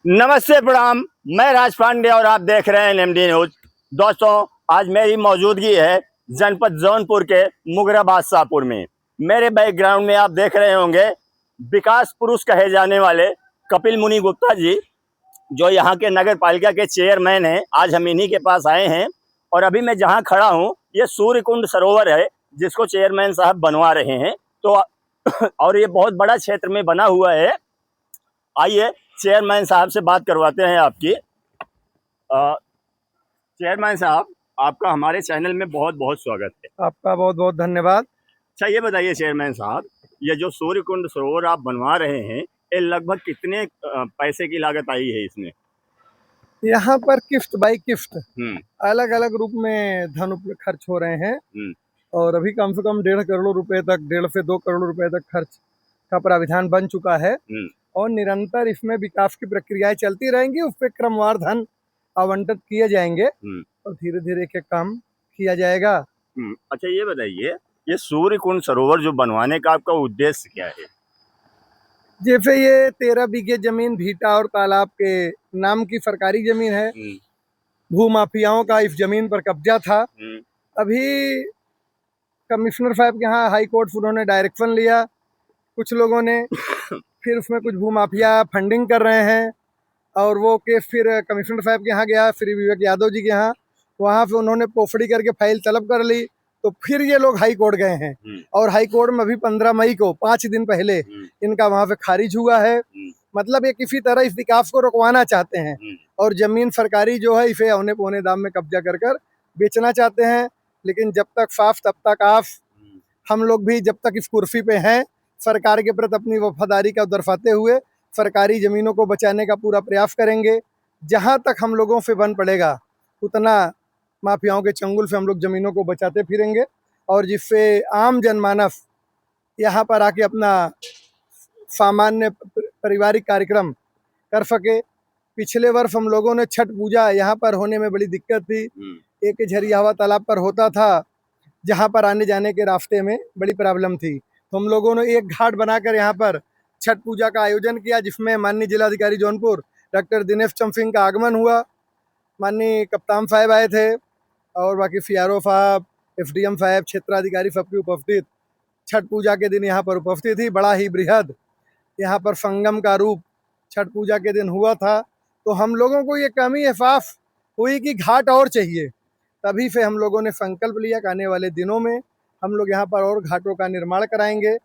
नमस्ते प्रणाम। मैं राज पांडे और आप देख रहे हैं एनएमडी न्यूज। दोस्तों, आज मेरी मौजूदगी है जनपद जौनपुर के मुगराबाद शाहपुर में। मेरे बैकग्राउंड में आप देख रहे होंगे विकास पुरुष कहे जाने वाले कपिल मुनि गुप्ता जी, जो यहाँ के नगर पालिका के चेयरमैन हैं। आज हम इन्हीं के पास आए हैं और अभी मैं जहाँ खड़ा हूँ ये सूर्यकुंड सरोवर है, जिसको चेयरमैन साहब बनवा रहे हैं। तो और ये बहुत बड़ा क्षेत्र में बना हुआ है। आइए चेयरमैन साहब से बात करवाते हैं आपकी। चेयरमैन साहब, आपका हमारे चैनल में बहुत बहुत स्वागत है। आपका बहुत बहुत धन्यवाद। अच्छा, ये बताइए चेयरमैन साहब, ये जो सूर्यकुंड सरोवर आप बनवा रहे हैं, ये लगभग कितने पैसे की लागत आई है इसमें? यहाँ पर किश्त बाई किश्त अलग अलग रूप में धन खर्च हो रहे हैं और अभी कम से कम 1.5 करोड़ रुपए तक, 1.5 से 2 करोड़ रुपए तक खर्च का प्राविधान बन चुका है और निरंतर इसमें विकास की प्रक्रियाएं चलती रहेंगी। उस पर क्रमवार धन आवंटित किए जाएंगे और धीरे धीरे एक काम किया जाएगा। अच्छा, ये बताइए, ये सूर्यकुंड सरोवर जो बनवाने का आपका उद्देश्य क्या है? जैसे ये 13 बीघे जमीन भीटा और तालाब के नाम की सरकारी जमीन है। भूमाफियाओं का इस जमीन पर कब्जा था। अभी कमिश्नर साहब के यहाँ हाई कोर्ट से उन्होंने डायरेक्शन लिया, कुछ लोगों ने फिर उसमें कुछ भूमाफिया फंडिंग कर रहे हैं और वो केस फिर कमिश्नर साहब के यहाँ गया, श्री विवेक यादव जी के यहाँ। वहाँ पे उन्होंने पोफड़ी करके फाइल तलब कर ली, तो फिर ये लोग हाई कोर्ट गए हैं और हाई कोर्ट में अभी 15 मई को 5 दिन पहले इनका वहाँ पे खारिज हुआ है। मतलब ये किसी तरह इस विकास को रुकवाना चाहते हैं और जमीन सरकारी जो है इसे औने पौने दाम में कब्जा कर कर बेचना चाहते हैं। लेकिन जब तक साफ तब तक आफ। हम लोग भी जब तक इस कुर्सी पे हैं, सरकार के प्रति अपनी वफादारी का दर्शाते हुए सरकारी ज़मीनों को बचाने का पूरा प्रयास करेंगे। जहां तक हम लोगों से बन पड़ेगा उतना माफियाओं के चंगुल से हम लोग ज़मीनों को बचाते फिरेंगे और जिससे आम जनमानस यहाँ पर आके अपना सामान्य पारिवारिक कार्यक्रम कर सके। पिछले वर्ष हम लोगों ने छठ पूजा यहाँ पर होने में बड़ी दिक्कत थी। एक झरियावा तालाब पर होता था, जहाँ पर आने जाने के रास्ते में बड़ी प्रॉब्लम थी। तो हम लोगों ने एक घाट बनाकर यहाँ पर छठ पूजा का आयोजन किया, जिसमें माननीय जिलाधिकारी जौनपुर डॉक्टर दिनेश चंद सिंह का आगमन हुआ। माननीय कप्तान साहब आए थे और बाकी सीआरओ साहब, एसडीएम साहब, क्षेत्राधिकारी सबकी उपस्थित छठ पूजा के दिन यहाँ पर उपस्थित थी। बड़ा ही बृहद यहाँ पर संगम का रूप छठ पूजा के दिन हुआ था। तो हम लोगों को ये कमी एहसास हुई कि घाट और चाहिए। तभी से हम लोगों ने संकल्प लिया कि आने वाले दिनों में हम लोग यहाँ पर और घाटों का निर्माण कराएंगे।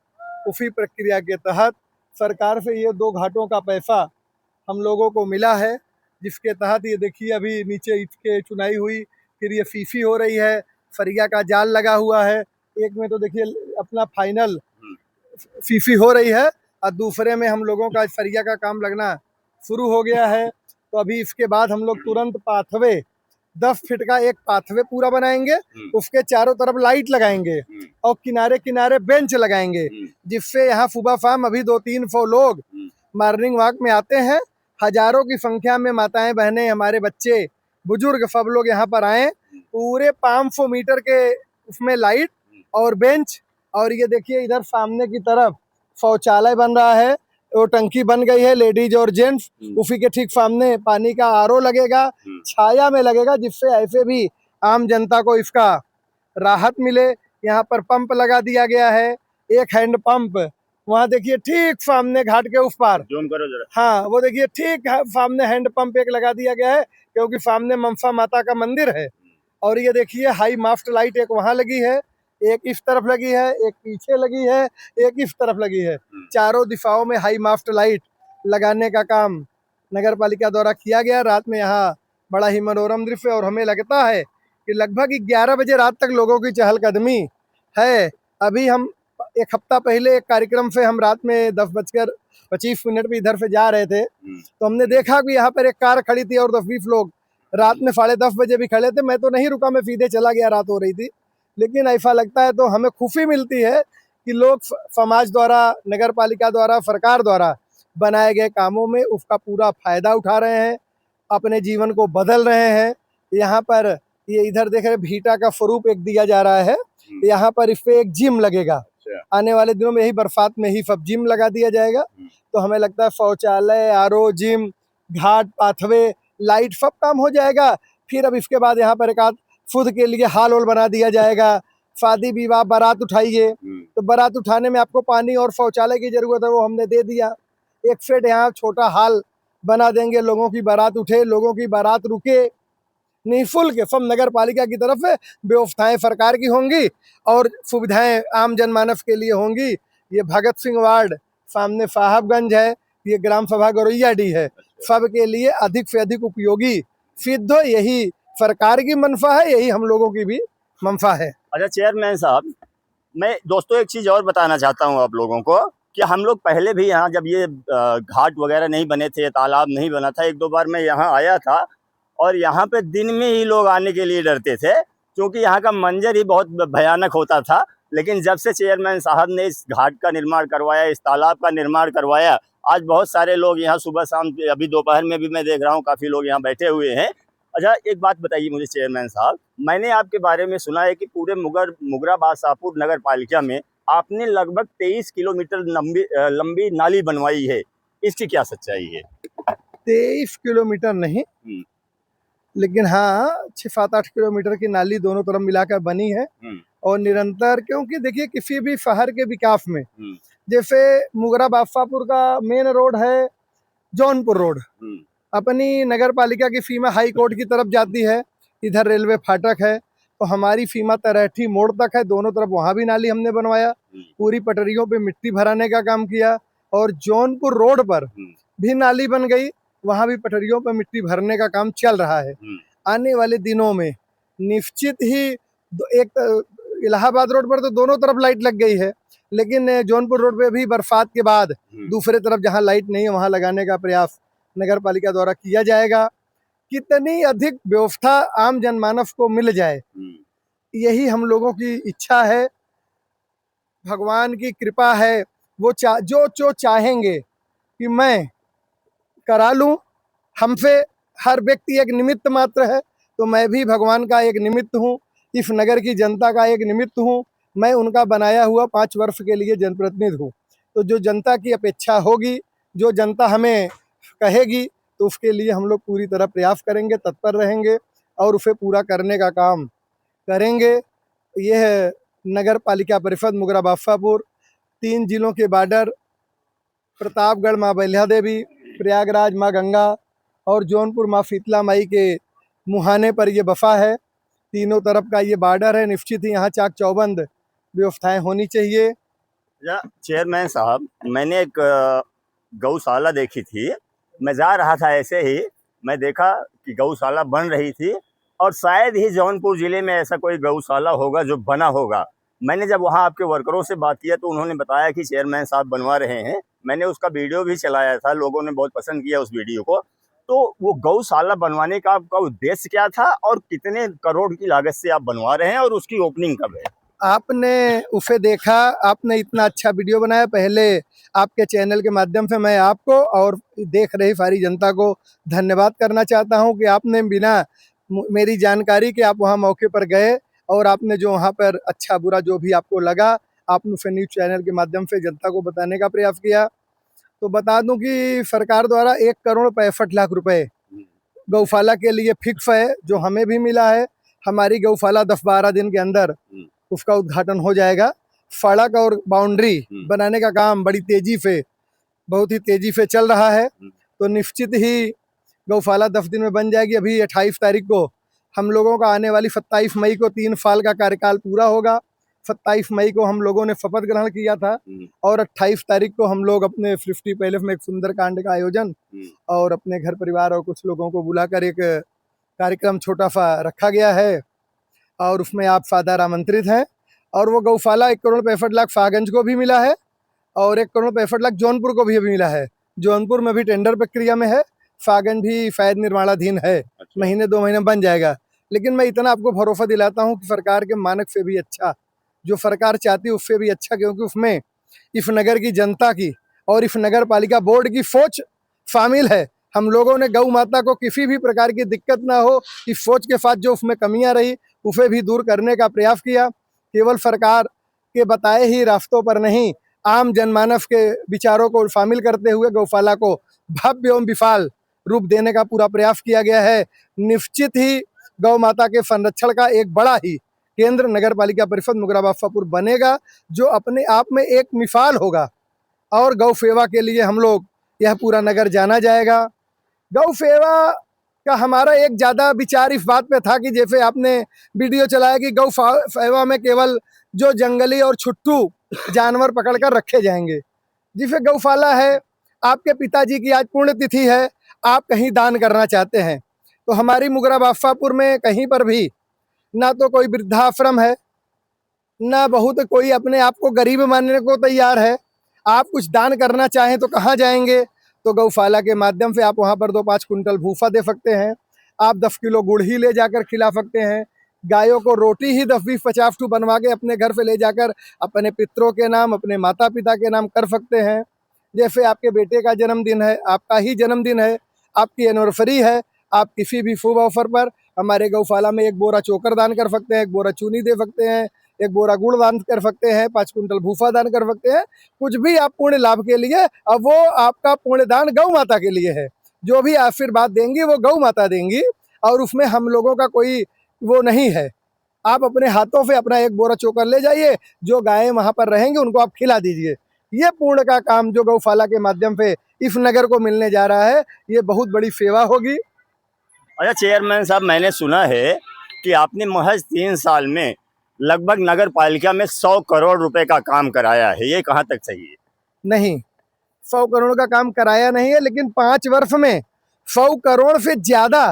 उसी प्रक्रिया के तहत सरकार से ये 2 घाटों का पैसा हम लोगों को मिला है, जिसके तहत ये देखिए अभी नीचे इसके चुनाई हुई, फिर ये फीफी हो रही है, फरिया का जाल लगा हुआ है। एक में तो देखिए अपना फाइनल फीफी हो रही है और दूसरे में हम लोगों का फरिया का काम लगना शुरू हो गया है। तो अभी इसके बाद हम लोग तुरंत पाथवे 10 फीट का एक पाथवे पूरा बनाएंगे, उसके चारों तरफ लाइट लगाएंगे और किनारे किनारे बेंच लगाएंगे, जिससे यहाँ सुबह शाम अभी 200-300 लोग मॉर्निंग वॉक में आते हैं। हजारों की संख्या में माताएं बहनें, हमारे बच्चे, बुजुर्ग सब लोग यहाँ पर आए। पूरे 500 मीटर के उसमें लाइट और बेंच। और ये देखिए इधर सामने की तरफ शौचालय बन रहा है, वो टंकी बन गई है लेडीज और जेंट्स। उसी के ठीक सामने पानी का आरओ लगेगा, छाया में लगेगा, जिससे ऐसे भी आम जनता को इसका राहत मिले। यहाँ पर पंप लगा दिया गया है, एक हैंड पंप। वहाँ देखिए ठीक सामने घाट के उस पार, जूम करो जरा। हाँ, वो देखिए ठीक सामने हैंड पंप एक लगा दिया गया है, क्योंकि सामने मनसा माता का मंदिर है। और ये देखिए हाई मास्ट लाइट एक वहाँ लगी है, एक इस तरफ लगी है, एक पीछे लगी है, एक इस तरफ लगी है। चारों दिशाओं में हाई मास्ट लाइट लगाने का काम नगर पालिका द्वारा किया गया। रात में यहाँ बड़ा ही मनोरम दृश्य, और हमें लगता है कि लगभग 11 बजे रात तक लोगों की चहलकदमी है। अभी हम एक हफ्ता पहले एक कार्यक्रम से हम रात में 10:25 पे इधर से जा रहे थे, तो हमने देखा कि यहाँ पर एक कार खड़ी थी और 10-20 लोग रात में 10:30 बजे भी खड़े थे। मैं तो नहीं रुका, मैं सीधे चला गया, रात हो रही थी। लेकिन ऐसा लगता है तो हमें खुशी मिलती है कि लोग समाज द्वारा, नगर पालिका द्वारा, सरकार द्वारा बनाए गए कामों में उसका पूरा फायदा उठा रहे हैं, अपने जीवन को बदल रहे हैं। यहाँ पर ये इधर देख रहे भीटा का स्वरूप एक दिया जा रहा है, यहाँ पर इस पे एक जिम लगेगा। आने वाले दिनों में यही बरसात में ही सब जिम लगा दिया जाएगा। तो हमें लगता है शौचालय, आरओ, जिम घाट पाथवे लाइट सब काम हो जाएगा। फिर अब इसके बाद यहाँ पर एक आध खुद के लिए हाल होल बना दिया जाएगा। शादी विवाह बारात उठाइए तो बारात उठाने में आपको पानी और शौचालय की जरूरत है, वो हमने दे दिया। एक सेट यहाँ छोटा हाल बना देंगे, लोगों की बारात उठे, लोगों की बारात रुके, निःशुल्क सब नगर पालिका की तरफ से व्यवस्थाएं सरकार की होंगी और सुविधाएं आम जनमानस के लिए होंगी। ये भगत सिंह वार्ड सामने साहबगंज है, ये ग्राम सभा गौरैयाडीह है, सबके लिए अधिक से अधिक उपयोगी सिद्ध हो, यही सरकार की मंशा है, यही हम लोगों की भी मंशा है। अच्छा चेयरमैन साहब, मैं दोस्तों एक चीज़ और बताना चाहता हूँ आप लोगों को कि हम लोग पहले भी यहाँ जब ये घाट वगैरह नहीं बने थे, तालाब नहीं बना था, एक दो बार मैं यहाँ आया था और यहाँ पे दिन में ही लोग आने के लिए डरते थे क्योंकि यहाँ का मंजर ही बहुत भयानक होता था। लेकिन जब से चेयरमैन साहब ने इस घाट का निर्माण करवाया, इस तालाब का निर्माण करवाया, आज बहुत सारे लोग यहाँ सुबह शाम, अभी दोपहर में भी मैं देख रहा हूँ काफ़ी लोग यहाँ बैठे हुए हैं। अच्छा एक बात बताइए मुझे चेयरमैन साहब, मैंने आपके बारे में सुना है कि पूरे मुगरा बादशाहपुर नगर पालिका में आपने लगभग 23 किलोमीटर लंबी नाली बनवाई है, इसकी क्या सच्चाई है? 23 किलोमीटर नहीं, लेकिन हाँ 6-7-8 किलोमीटर की नाली दोनों तरफ मिलाकर बनी है और निरंतर, क्योंकि देखिए किसी भी शहर के विकास में, जैसे मुगरा बादशाहपुर का मेन रोड है जौनपुर रोड, अपनी नगर पालिका की सीमा हाई कोर्ट की तरफ जाती है, इधर रेलवे फाटक है, तो हमारी सीमा तरहठी मोड़ तक है, दोनों तरफ वहाँ भी नाली हमने बनवाया, पूरी पटरियों पे मिट्टी भराने का काम किया और जौनपुर रोड पर भी नाली बन गई, वहाँ भी पटरियों पर मिट्टी भरने का काम चल रहा है। आने वाले दिनों में निश्चित ही एक इलाहाबाद रोड पर तो दोनों तरफ लाइट लग गई है, लेकिन जौनपुर रोड पे भी बरसात के बाद दूसरे तरफ जहाँ लाइट नहीं है वहाँ लगाने का प्रयास नगर पालिका द्वारा किया जाएगा। कितनी अधिक व्यवस्था आम जनमानस को मिल जाए, यही हम लोगों की इच्छा है, भगवान की कृपा है। वो जो चाहेंगे कि मैं करा लूं, हमसे हर व्यक्ति एक निमित्त मात्र है, तो मैं भी भगवान का एक निमित्त हूँ, इस नगर की जनता का एक निमित्त हूँ, मैं उनका बनाया हुआ 5 वर्ष के लिए जनप्रतिनिधि हूँ। तो जो जनता की अपेक्षा होगी, जो जनता हमें कहेगी, तो उसके लिए हम लोग पूरी तरह प्रयास करेंगे, तत्पर रहेंगे और उसे पूरा करने का काम करेंगे। यह है नगर पालिका परिषद मुगरा बादशाहपुर, 3 जिलों के बॉर्डर, प्रतापगढ़ माँ बलिया देवी, प्रयागराज माँ गंगा और जौनपुर माँ शीतला माई के मुहाने पर ये बसा है। तीनों तरफ का ये बॉर्डर है, निश्चित ही यहाँ चाक चौबंद व्यवस्थाएं होनी चाहिए। चेयरमैन साहब, मैंने एक गौशाला देखी थी, मैं जा रहा था ऐसे ही, मैं देखा कि गौशाला बन रही थी और शायद ही जौनपुर ज़िले में ऐसा कोई गौशाला होगा जो बना होगा। मैंने जब वहाँ आपके वर्करों से बात किया तो उन्होंने बताया कि चेयरमैन साहब बनवा रहे हैं। मैंने उसका वीडियो भी चलाया था, लोगों ने बहुत पसंद किया उस वीडियो को। तो वो गौशाला बनवाने का आपका उद्देश्य क्या था और कितने करोड़ की लागत से आप बनवा रहे हैं और उसकी ओपनिंग कब है? आपने उसे देखा, आपने इतना अच्छा वीडियो बनाया, पहले आपके चैनल के माध्यम से मैं आपको और देख रही सारी जनता को धन्यवाद करना चाहता हूं कि आपने बिना मेरी जानकारी के आप वहां मौके पर गए और आपने जो वहां पर अच्छा बुरा जो भी आपको लगा, आपने उसे न्यूज़ चैनल के माध्यम से जनता को बताने का प्रयास किया। तो बता दूं कि सरकार द्वारा 1,65,00,000 रुपए गौशाला के लिए फिक्स है, जो हमें भी मिला है। हमारी गौशाला 10-12 दिन के अंदर उसका उद्घाटन हो जाएगा। सड़क और बाउंड्री बनाने का काम बड़ी तेजी से, बहुत ही तेजी से चल रहा है, तो निश्चित ही गौशाला 10 दिन में बन जाएगी। अभी 28 तारीख को हम लोगों का आने वाली 27 मई को 3 साल का कार्यकाल पूरा होगा। 27 मई को हम लोगों ने शपथ ग्रहण किया था और 28 तारीख को हम लोग अपने 50 पैलेस में एक सुंदर कांड का आयोजन और अपने घर परिवार और कुछ लोगों को बुलाकर एक कार्यक्रम छोटा सा रखा गया है और उसमें आप सादर आमंत्रित हैं। और वो गौशाला 1,65,00,000 सागंज को भी मिला है और 1,65,00,000 जौनपुर को भी मिला है। जौनपुर में भी टेंडर प्रक्रिया में है, सागंज भी शायद निर्माणाधीन है, महीने 2 महीने बन जाएगा। लेकिन मैं इतना आपको भरोसा दिलाता हूँ कि सरकार के मानक से भी अच्छा, जो सरकार चाहती है उससे भी अच्छा, क्योंकि उसमें इस नगर की जनता की और इस नगर पालिका बोर्ड की सोच शामिल है। हम लोगों ने गौ माता को किसी भी प्रकार की दिक्कत ना हो, इस सोच के साथ जो उसमें कमियां रही उसे भी दूर करने का प्रयास किया। केवल सरकार के बताए ही रास्तों पर नहीं, आम जनमानस के विचारों को शामिल करते हुए गौशाला को भव्य एवं विशाल रूप देने का पूरा प्रयास किया गया है। निश्चित ही गौ माता के संरक्षण का एक बड़ा ही केंद्र नगर पालिका परिषद मुगराबाद शाहपुर बनेगा, जो अपने आप में एक मिसाल होगा। और गौ सेवा के लिए हम लोग यह पूरा नगर जाना जाएगा। गौ सेवा का हमारा एक ज़्यादा विचार इस बात पे था कि जैसे आपने वीडियो चलाया कि गौ सेवा में केवल जो जंगली और छुट्टू जानवर पकड़कर रखे जाएंगे। जिसे गौशाला है, आपके पिताजी की आज पुण्यतिथि है, आप कहीं दान करना चाहते हैं तो हमारी मुगराबाद शाहपुर में कहीं पर भी ना तो कोई वृद्धाश्रम है, ना बहुत कोई अपने आप को गरीब मानने को तैयार है। आप कुछ दान करना चाहें तो कहाँ जाएंगे? तो गौशाला के माध्यम से आप वहाँ पर 2-5 कुंटल भूसा दे सकते हैं, आप 10 किलो गुड़ ही ले जाकर खिला सकते हैं, गायों को रोटी ही 10-20-50 ठू बनवा के अपने घर से ले जाकर अपने पितरों के नाम, अपने माता पिता के नाम कर सकते हैं। जैसे आपके बेटे का जन्मदिन है, आपका ही जन्मदिन है, आपकी एनिवर्सरी है, आप किसी भी शुभ अवसर पर हमारे गौशाला में 1 बोरा चोकर दान कर सकते हैं, 1 बोरा चूनी दे सकते हैं, 1 बोरा गुड़ दान कर सकते हैं, 5 कुंटल भूसा दान कर सकते हैं। कुछ भी आप पुण्य लाभ के लिए, अब वो आपका पुण्य दान गौ माता के लिए है। जो भी आशीर्वाद देंगी वो गौ माता देंगी और उसमें हम लोगों का कोई वो नहीं है। आप अपने हाथों से अपना 1 बोरा चोकर ले जाइए, जो गायें वहाँ पर रहेंगी उनको आप खिला दीजिए। ये पुण्य का काम जो गौशाला के माध्यम से इस नगर को मिलने जा रहा है, ये बहुत बड़ी सेवा होगी। अच्छा चेयरमैन साहब, मैंने सुना है कि आपने महज 3 साल में लगभग नगर पालिका में 100 करोड़ रुपए का काम कराया है, ये कहाँ तक सही है? नहीं, 100 करोड़ का काम कराया नहीं है, लेकिन 5 वर्ष में 100 करोड़ से ज्यादा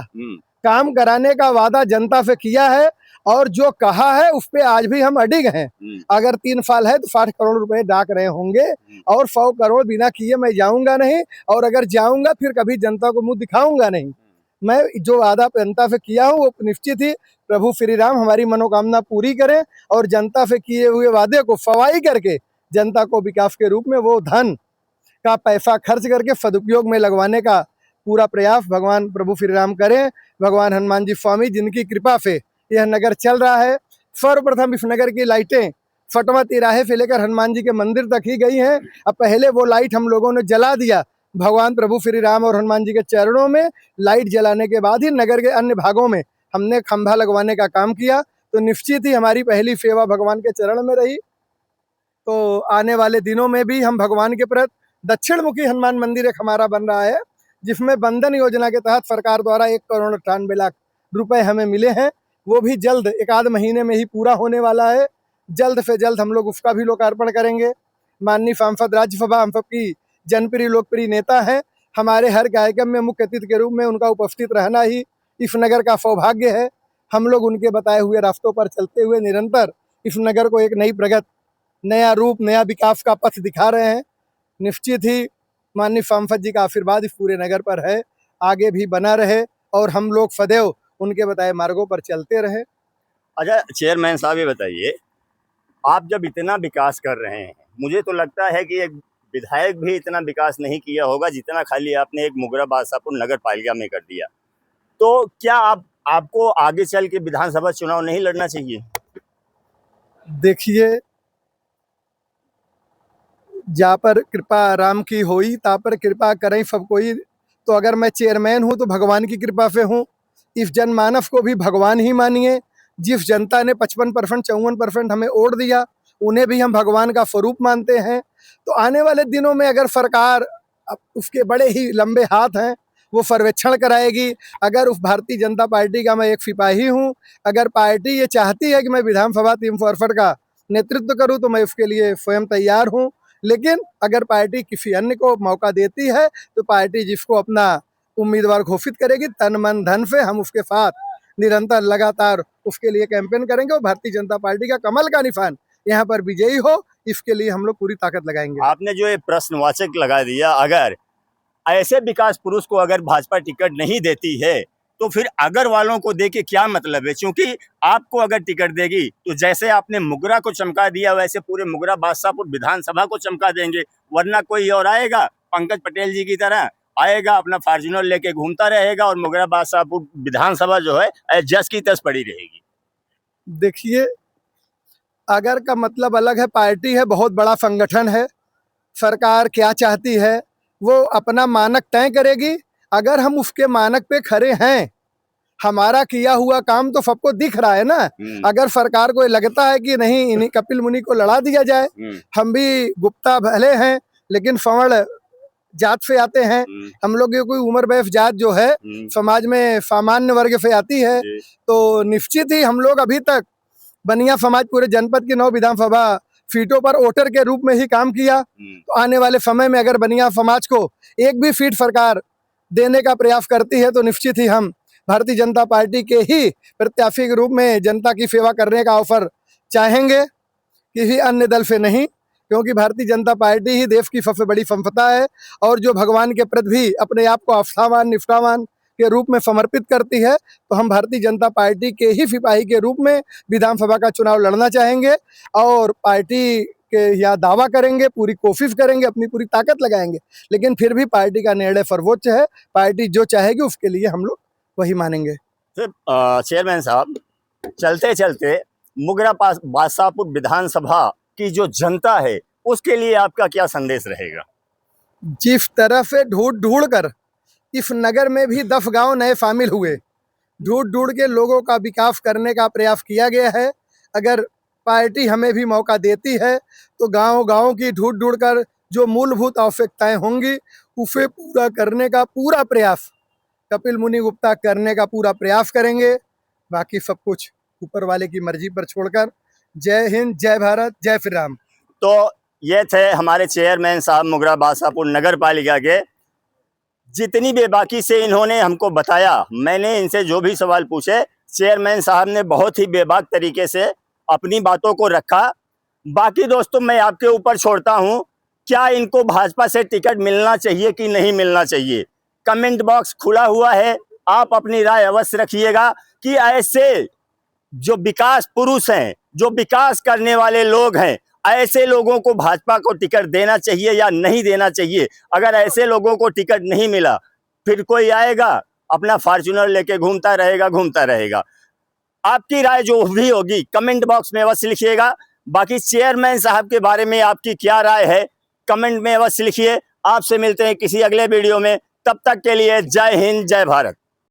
काम कराने का वादा जनता से किया है और जो कहा है उस पे आज भी हम अडिग हैं। अगर 3 साल है तो 60 करोड़ रुपए डाक रहे होंगे और 100 करोड़ बिना किए मैं जाऊंगा नहीं, और अगर जाऊंगा फिर कभी जनता को मुंह दिखाऊंगा नहीं। मैं जो वादा जनता से किया हूँ वो निश्चित ही प्रभु श्री राम हमारी मनोकामना पूरी करें और जनता से किए हुए वादे को फवाई करके जनता को विकास के रूप में वो धन का पैसा खर्च करके सदुपयोग में लगवाने का पूरा प्रयास भगवान प्रभु श्री राम करें। भगवान हनुमान जी स्वामी जिनकी कृपा से यह नगर चल रहा है। सर्वप्रथम इस नगर की लाइटें फटवा तिराहे से लेकर हनुमान जी के मंदिर तक ही गई हैं। अब पहले वो लाइट हम लोगों ने जला दिया, भगवान प्रभु श्री राम और हनुमान जी के चरणों में लाइट जलाने के बाद ही नगर के अन्य भागों में हमने खंभा लगवाने का काम किया। तो निश्चित ही हमारी पहली सेवा भगवान के चरण में रही। तो आने वाले दिनों में भी हम भगवान के प्रति दक्षिण मुखी हनुमान मंदिर एक हमारा बन रहा है, जिसमें बंधन योजना के तहत सरकार द्वारा 1 करोड़ 98 लाख रुपए हमें मिले हैं। वो भी जल्द 1-आध महीने में ही पूरा होने वाला है। जल्द से जल्द हम लोग उसका भी लोकार्पण करेंगे। माननीय सांसद राज्यसभा हम सबकी जनप्रिय लोकप्रिय नेता हैं। हमारे हर कार्यक्रम में मुख्य अतिथि के रूप में उनका उपस्थित रहना ही इस नगर का सौभाग्य है। हम लोग उनके बताए हुए रास्तों पर चलते हुए निरंतर इस नगर को एक नई प्रगति, नया रूप, नया विकास का पथ दिखा रहे हैं। निश्चित ही माननीय सांसद जी का आशीर्वाद इस पूरे नगर पर है, आगे भी बना रहे और हम लोग सदैव उनके बताए मार्गों पर चलते रहे। अच्छा चेयरमैन साहब, ये बताइए, आप जब इतना विकास कर रहे हैं, मुझे तो लगता है कि एक विधायक भी इतना विकास नहीं किया होगा जितना खाली आपने एक मुगराबाद शाहपुर नगर पालिका में कर दिया। तो क्या आपको आगे चल के विधानसभा चुनाव नहीं लड़ना चाहिए? देखिए, जा पर कृपा राम की होई ता पर कृपा करें सब कोई। तो अगर मैं चेयरमैन हूँ तो भगवान की कृपा से हूँ। इस जनमानस को भी भगवान ही मानिए। जिस जनता ने 55% 54% हमें वोट दिया, उन्हें भी हम भगवान का स्वरूप मानते हैं। तो आने वाले दिनों में अगर सरकार, उसके बड़े ही लंबे हाथ हैं, वो सर्वेक्षण कराएगी। अगर उस भारतीय जनता पार्टी का मैं एक सिपाही हूँ, अगर पार्टी ये चाहती है कि मैं विधानसभा 368 का नेतृत्व करूँ तो मैं उसके लिए स्वयं तैयार हूँ। लेकिन अगर पार्टी किसी अन्य को मौका देती है तो पार्टी जिसको अपना उम्मीदवार घोषित करेगी, तन मन धन से हम उसके साथ निरंतर लगातार उसके लिए कैंपेन करेंगे और भारतीय जनता पार्टी का कमल का निशान यहाँ पर विजयी हो, इसके लिए हम लोग पूरी ताकत लगाएंगे। आपने जो ये प्रश्नवाचक लगा दिया, अगर ऐसे विकास पुरुष को अगर भाजपा टिकट नहीं देती है तो फिर अगर वालों को दे के क्या मतलब है? क्योंकि आपको अगर टिकट देगी तो जैसे आपने मुगरा को चमका दिया वैसे पूरे मुगराबाद शाहपुर विधानसभा को चमका देंगे, वरना कोई और आएगा पंकज पटेल जी की तरह आएगा, अपना फॉर्च्यूनर लेके घूमता रहेगा और मुगराबाद शाहपुर विधानसभा जो है जस की तस पड़ी रहेगी। देखिए, अगर का मतलब अलग है, पार्टी है, बहुत बड़ा संगठन है, सरकार क्या चाहती है वो अपना मानक तय करेगी अगर हम उसके मानक पे खरे हैं, हमारा किया हुआ काम तो सबको दिख रहा है ना। अगर सरकार को लगता है कि नहीं इन्हीं कपिल मुनि को लड़ा दिया जाए, हम भी गुप्ता भले हैं लेकिन सवर्ण जात से आते हैं, हम लोग की कोई उम्र बैफ जात जो है समाज में सामान्य वर्ग से आती है, तो निश्चित ही हम लोग अभी तक बनिया समाज पूरे जनपद की 9 विधानसभा सीटों पर वोटर के रूप में ही काम किया। तो आने वाले समय में अगर बनिया समाज को एक भी सीट सरकार देने का प्रयास करती है तो निश्चित ही हम भारतीय जनता पार्टी के ही प्रत्याशी के रूप में जनता की सेवा करने का अवसर चाहेंगे, किसी अन्य दल से नहीं, क्योंकि भारतीय जनता पार्टी ही देश की सबसे बड़ी संपदा है और जो भगवान के प्रति भी अपने आप को आस्थावान निष्ठावान के रूप में समर्पित करती है, तो हम भारतीय जनता पार्टी के ही सिपाही के रूप में विधानसभा का चुनाव लड़ना चाहेंगे और पार्टी के यहाँ दावा करेंगे, पूरी कोशिश करेंगे, अपनी पूरी ताकत लगाएंगे, लेकिन फिर भी पार्टी का निर्णय सर्वोच्च है। पार्टी जो चाहेगी उसके लिए हम लोग वही मानेंगे। चेयरमैन साहब, चलते चलते मुगरा बादशाहपुर विधानसभा की जो जनता है उसके लिए आपका क्या संदेश रहेगा? जिस तरह से ढूंढ ढूंढ कर इस नगर में भी 10 गांव नए शामिल हुए, ढूंढ ढूंढ के लोगों का विकास करने का प्रयास किया गया है। अगर पार्टी हमें भी मौका देती है तो गांव गांव की ढूंढ ढूंढ कर जो मूलभूत आवश्यकताएं होंगी उसे पूरा करने का पूरा प्रयास कपिल मुनि गुप्ता करने का पूरा प्रयास करेंगे। बाकी सब कुछ ऊपर वाले की मर्जी पर छोड़कर। जय हिंद, जय भारत, जय श्री राम। तो ये थे हमारे चेयरमैन साहब मुगरा बादशाहपुर नगर पालिका के। जितनी बेबाकी से इन्होंने हमको बताया, मैंने इनसे जो भी सवाल पूछे, चेयरमैन साहब ने बहुत ही बेबाक तरीके से अपनी बातों को रखा। बाकी दोस्तों मैं आपके ऊपर छोड़ता हूं, क्या इनको भाजपा से टिकट मिलना चाहिए कि नहीं मिलना चाहिए? कमेंट बॉक्स खुला हुआ है, आप अपनी राय अवश्य रखिएगा कि ऐसे जो विकास पुरुष हैं, जो विकास करने वाले लोग हैं, ऐसे लोगों को भाजपा को टिकट देना चाहिए या नहीं देना चाहिए। अगर ऐसे लोगों को टिकट नहीं मिला, फिर कोई आएगा अपना फॉर्च्यूनर लेके घूमता रहेगा। आपकी राय जो भी होगी कमेंट बॉक्स में अवश्य लिखिएगा। बाकी चेयरमैन साहब के बारे में आपकी क्या राय है कमेंट में अवश्य लिखिए। आपसे मिलते हैं किसी अगले वीडियो में, तब तक के लिए जय हिंद, जय भारत।